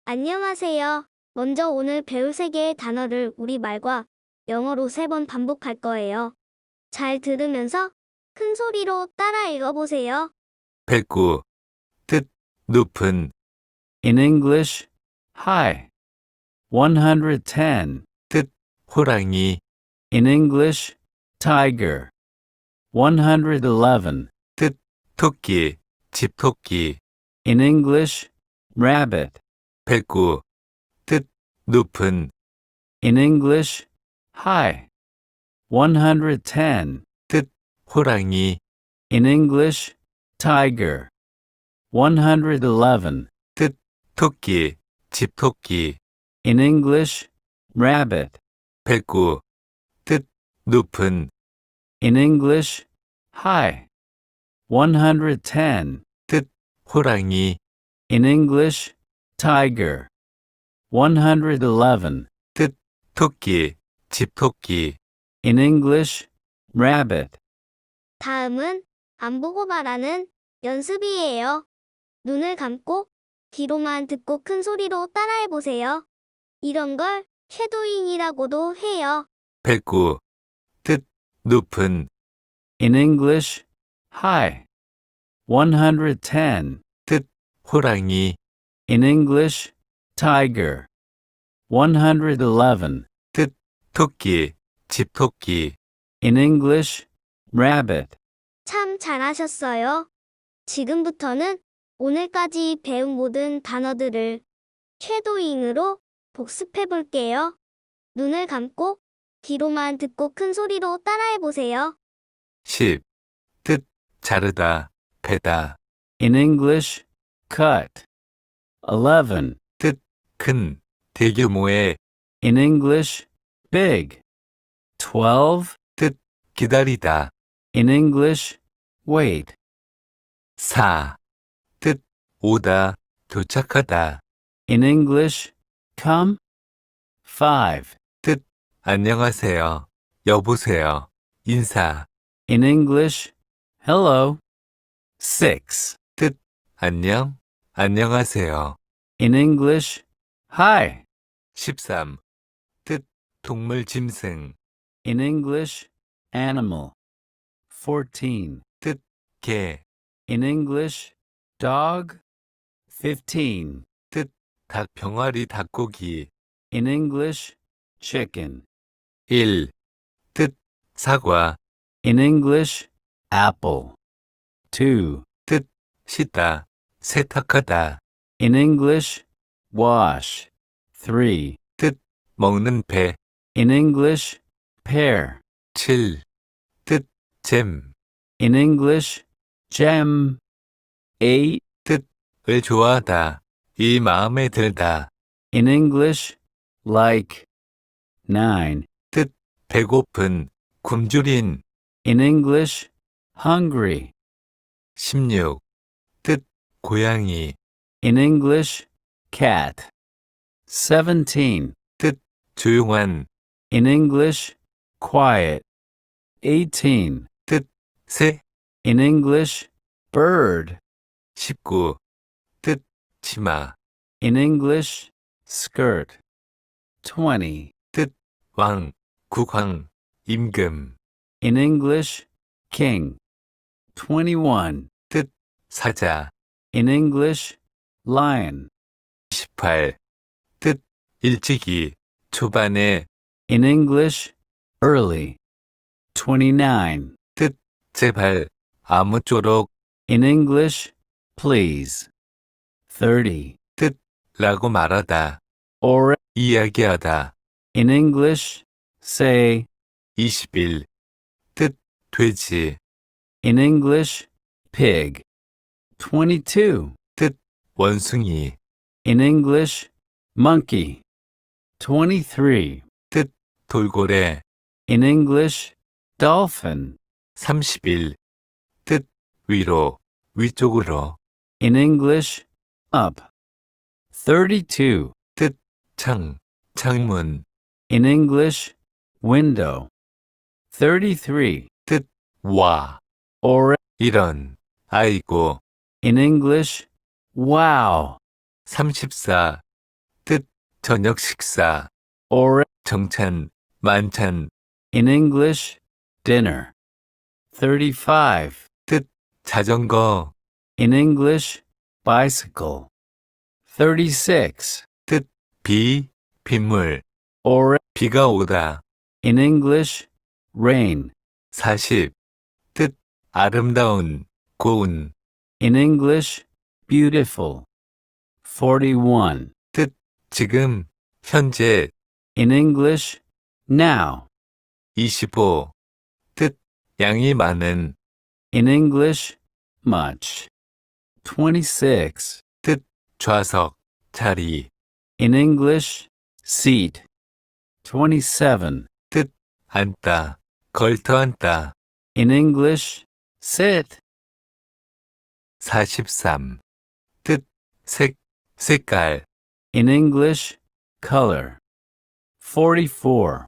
안녕하세요. 먼저 오늘 배울 세 개의 단어를 우리말과 영어로 3번 반복할 거예요. 잘 들으면서 큰 소리로 따라 읽어보세요. 109. 뜻, 높은, In English, high. 110. 뜻, 호랑이, In English, tiger. 111. 뜻, 토끼, 집토끼. In English, rabbit. 109. 뜻, 높은, In English, high. 110. 뜻, 호랑이, In English, tiger. 111. 뜻, 토끼, 집토끼. In English, rabbit. 109. 뜻, 높은, In English, high. 110. 뜻, 호랑이, In English, tiger. 111. 뜻, 토끼, 집토끼. In English, rabbit. 다음은 안 보고 말하는 연습이에요. 눈을 감고 귀로만 듣고 큰 소리로 따라해보세요. 이런 걸 쉐도잉이라고도 해요. 109. 뜻, 높은, In English, high. 110. 뜻, 호랑이, In English, tiger. 111. 뜻, 토끼, 집토끼. In English, rabbit. 참 잘하셨어요. 지금부터는 오늘까지 배운 모든 단어들을 쉐도잉으로 복습해 볼게요. 눈을 감고 귀로만 듣고 큰 소리로 따라해 보세요. 10. 뜻, 자르다, 베다. In English, cut. 11. 큰, 대규모의. In English, big. 12. 기다리다. In English, wait. 4. 뜻, 오다, 도착하다. In English, come. 5. 안녕하세요. 여보세요. 인사. In English, hello. 6. 안녕. 안녕하세요. In English, hi. 13. 뜻, 동물 짐승. In English, animal. 14. 개. In English, dog. 15. 닭 병아리 닭고기. In English, chicken. 1. 뜻, 사과. In English, apple. 2. 씻다, 세탁하다. In English, wash. 3. 먹는 배. In English, pear. 7. 뜻, 잼. In English, gem. 8. 을 좋아하다. 이 마음에 들다. In English, like. 9. 배고픈, 굶주린. In English, hungry. 16. 뜻, 고양이. In English, cat. 17. 조용한. In English, quiet. 18. 새. In English, bird. 19. 뜻, 치마. In English, skirt. 20. 왕, 국왕, 임금. In English, king. 21. 사자. In English, lion. 18. 뜻, 일찍이, 초반에. In English, early. 29. 제발, 아무쪼록. In English, please. 30. 라고 말하다. Or, 이야기하다. in English, say. 21. 뜻, 돼지. In English, pig. 22. 원숭이. In English, monkey. 23. 돌고래. In English, dolphin. 31. 뜻, 위로, 위쪽으로. In English, up. 32. 창, 창문. In English, window. 33. 와, Or, 이런. 아이고. in English, wow. 34. 저녁 식사, or 정찬, 만찬, in English, dinner. 35. 자전거, In English, bicycle. 36. 비, 빗물, or 비가 오다. in English, rain. 40. 아름다운, 고운, In English, beautiful. 41. 지금, 현재, In English, now. 25. 양이 많은, In English, much. 26. 좌석, 자리, In English, seat. 27. 앉다, 걸터 앉다. In English, sit. 43. 색, 색깔, In English, color. 44.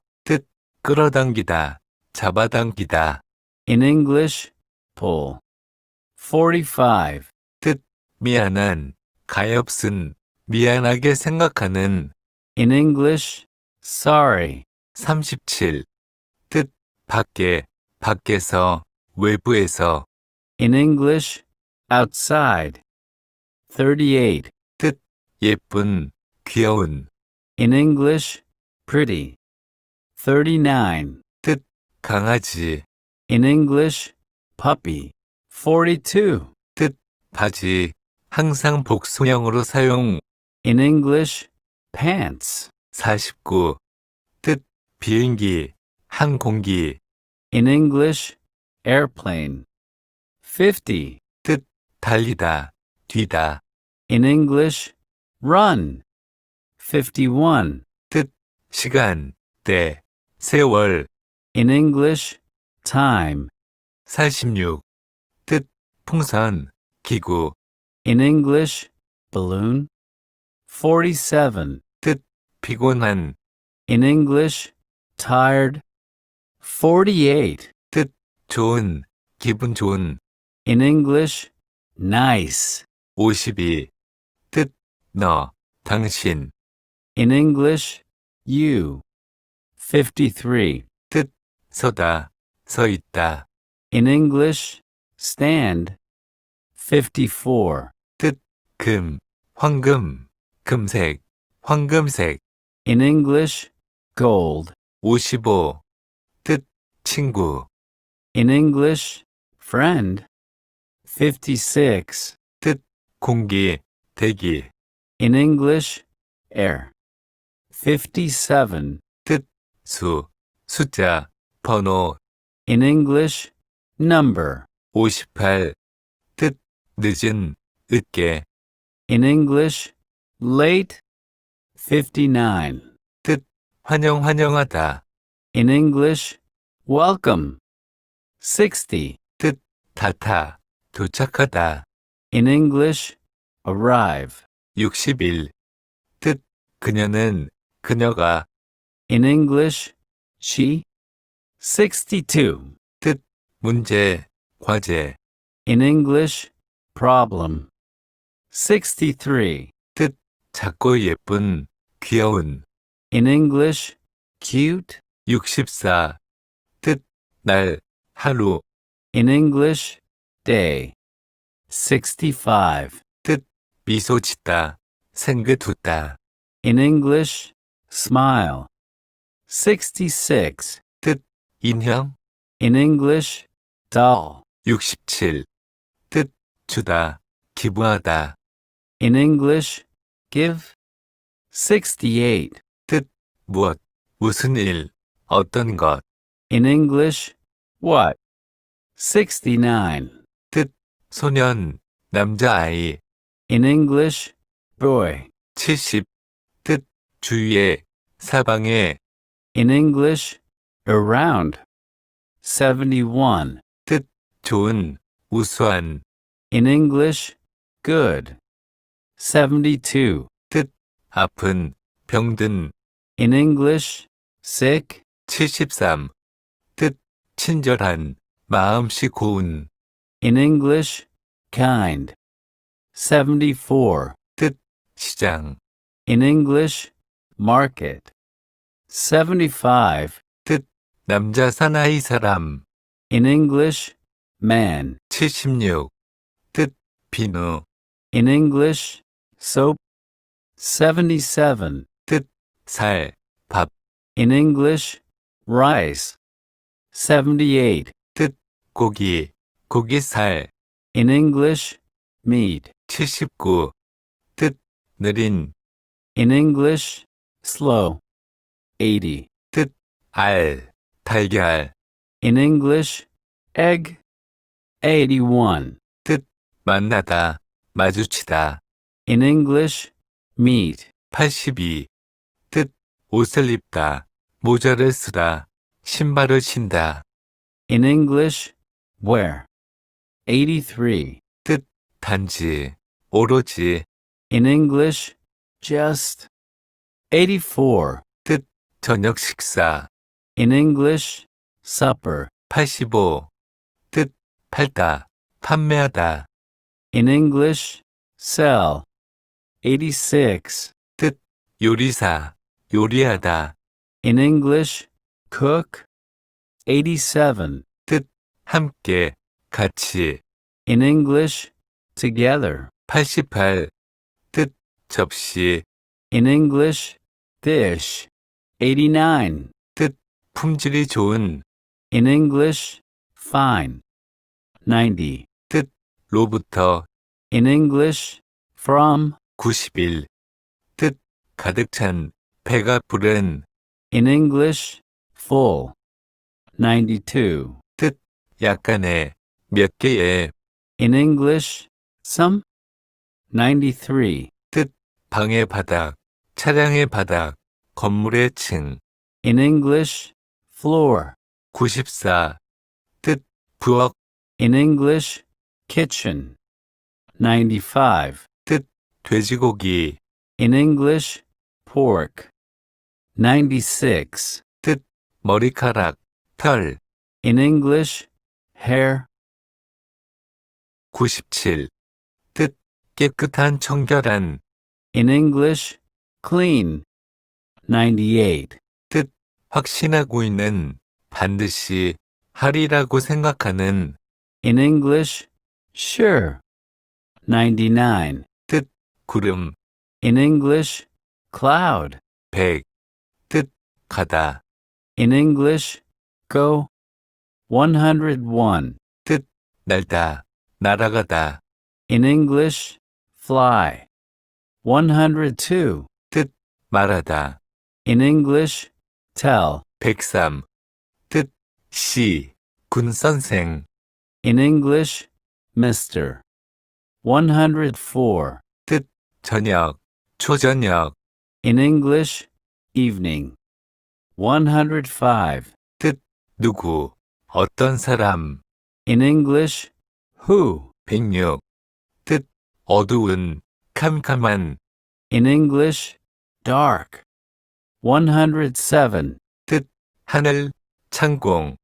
끌어당기다, 잡아당기다. In English, pull. 45. 미안한, 가엾은, 미안하게 생각하는. In English, sorry. 37. 밖에, 밖에서, 외부에서. In English, outside. 38. 예쁜, 귀여운. In English, pretty. 39. 강아지, In English, puppy. 42. 바지, 항상 복수형으로 사용. In English, pants. 49. 비행기, 항공기. In English, airplane. 50. 달리다, 뛰다. In English, run. 51. 시간, 때, 세월. In English, time. 46. 풍선, 기구. In English, balloon. 47. 피곤한, In English, tired. 48. 좋은, 기분 좋은. In English, nice. 52. 너, 당신. In English, you. 53. 서다, 서 있다. In English, stand. 54. 금, 황금, 금색, 황금색. In English, gold. 55. 친구, In English, friend. 56. 공기, 대기. In English, air. 57. 수, 숫자, 번호. In English, number. 58. 늦은, 늦게. In English, late. 59. 환영하다. In English, welcome. 60. 닿다, 도착하다. In English, arrive. 61. 그녀는, 그녀가. In English, she. 62. 문제, 과제. In English, problem. 63. 작고 예쁜, 귀여운. In English, cute. 64. 날, 하루. In English, day. 65. 미소 짓다, 생긋 웃다. In English, smile. 66. 인형. In English, doll. 67. 주다, 기부하다. In English, give. 68. 무엇, 무슨 일, 어떤 것. In English, what? 69. 소년, 남자아이. In English, boy. 70. 주위에, 사방에. In English, around. 71. 좋은, 우수한. In English, good. 72. 아픈, 병든. In English, sick. 73. 친절한, 마음씨 고운. In English, kind. 74. 시장. In English, market. 75. 남자 사나이 사람. In English, man. 76. 뜻, 비누. In English, soap. 77. 살, 밥. In English, rice. 78. 고기, 고기살. In English, meat. 79. 뜻, 느린. In English, slow. 80. 알, 달걀. In English, egg. 81. 만나다, 마주치다. In English, meet. 82. 뜻, 옷을 입다, 모자를 쓰다, 신발을 신다. In English, wear. 83. 단지, 오로지. In English, just. 84. 저녁 식사. In English, supper. 85. 뜻, 팔다, 판매하다. In English, sell. 86. 요리사, 요리하다. In English, cook. 87. 함께, 같이. In English, together. 88. 뜻, 접시. In English, dish. 89. 품질이 좋은. In English, fine. 90. 로부터. In English, from. 91. 뜻, 가득 찬, 배가 부른. In English, full. 92. 약간의, 몇 개의. In English, some. 93. 방의 바닥, 차량의 바닥, 건물의 층. In English, floor. 94. 뜻, 부엌. In English, kitchen. 95. 돼지고기. In English, pork. 96. 머리카락, 털. In English, hair. 97. 뜻, 깨끗한 청결한. In English, clean. 98. 확신하고 있는, 반드시, 하리라고 생각하는. In English, sure. 99. 구름, In English, cloud. 100. 뜻, 가다. In English, go. 101. 날다, 날아가다. In English, fly. 102. 말하다. In English, tell. 103. 뜻, 시, 군선생. In English, Mr. 104. 저녁, 초저녁. In English, evening. 105. 누구, 어떤 사람. In English, who. 106. 뜻, 어두운, 캄캄한. In English, dark. 107. 하늘, 창공.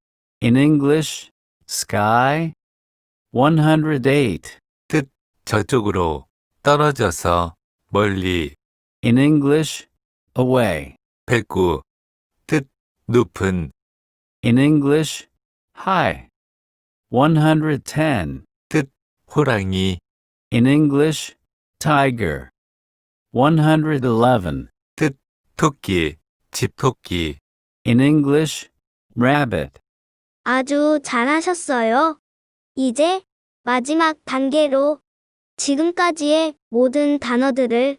In English, sky. 108. 저쪽으로, 떨어져서, 멀리. In English, away. 109. 뜻, 높은. In English, high. 110. 호랑이. In English, tiger. 111. 토끼, 집토끼. In English, rabbit. 아주 잘하셨어요. 이제 마지막 단계로 지금까지의 모든 단어들을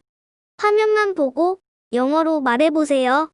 화면만 보고 영어로 말해보세요.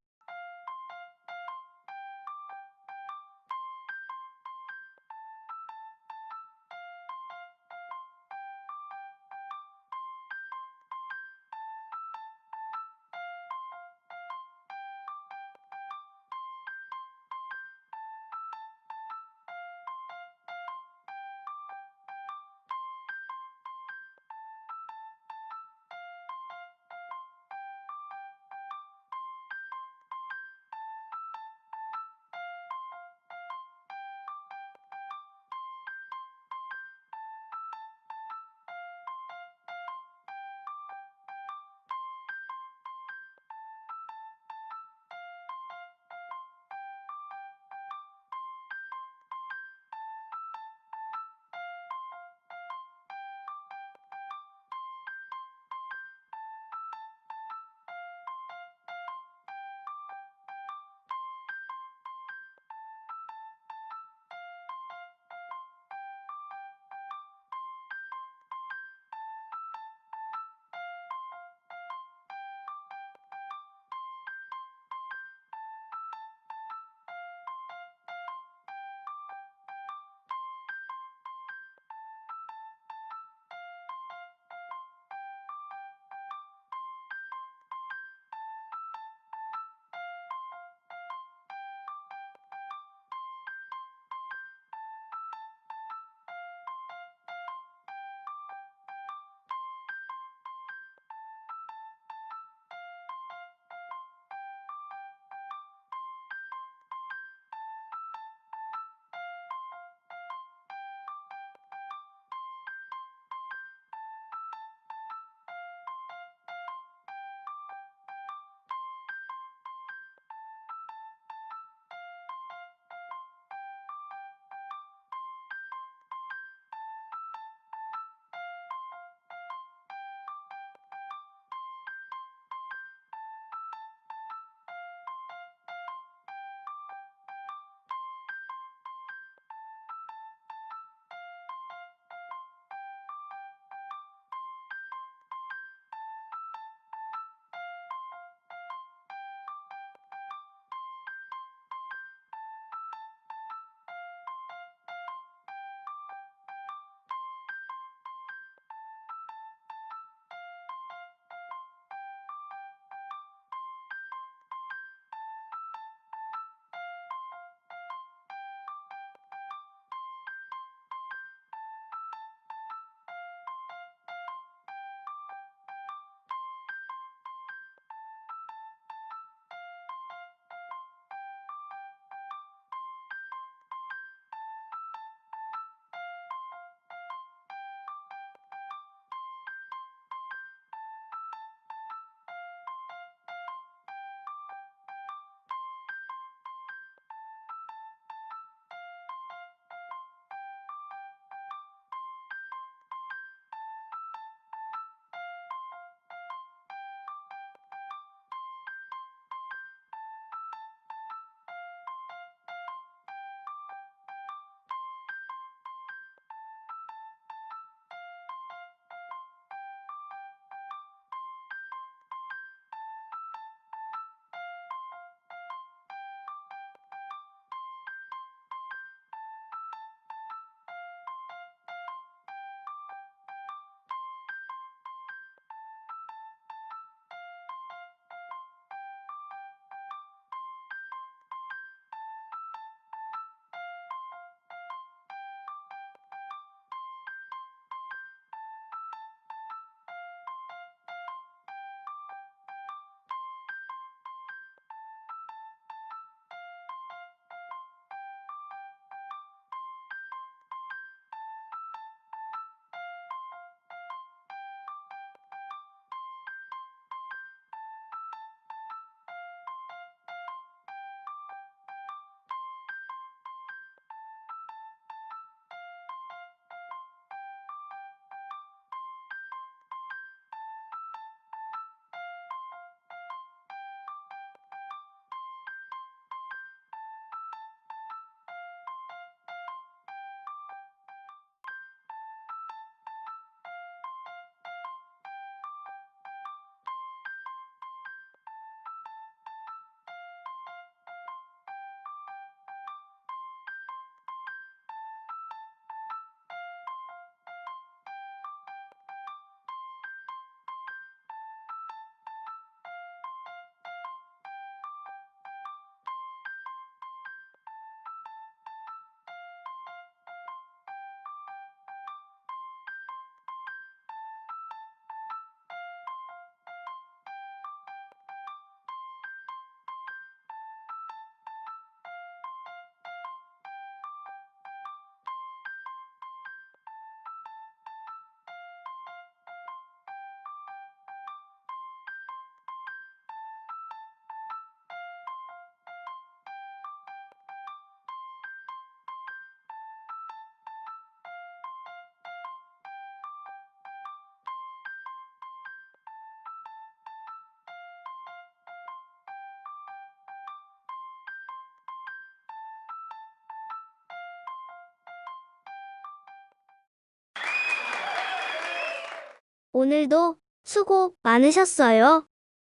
오늘도 수고 많으셨어요.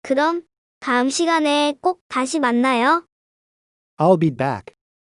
그럼 다음 시간에 꼭 다시 만나요. I'll be back.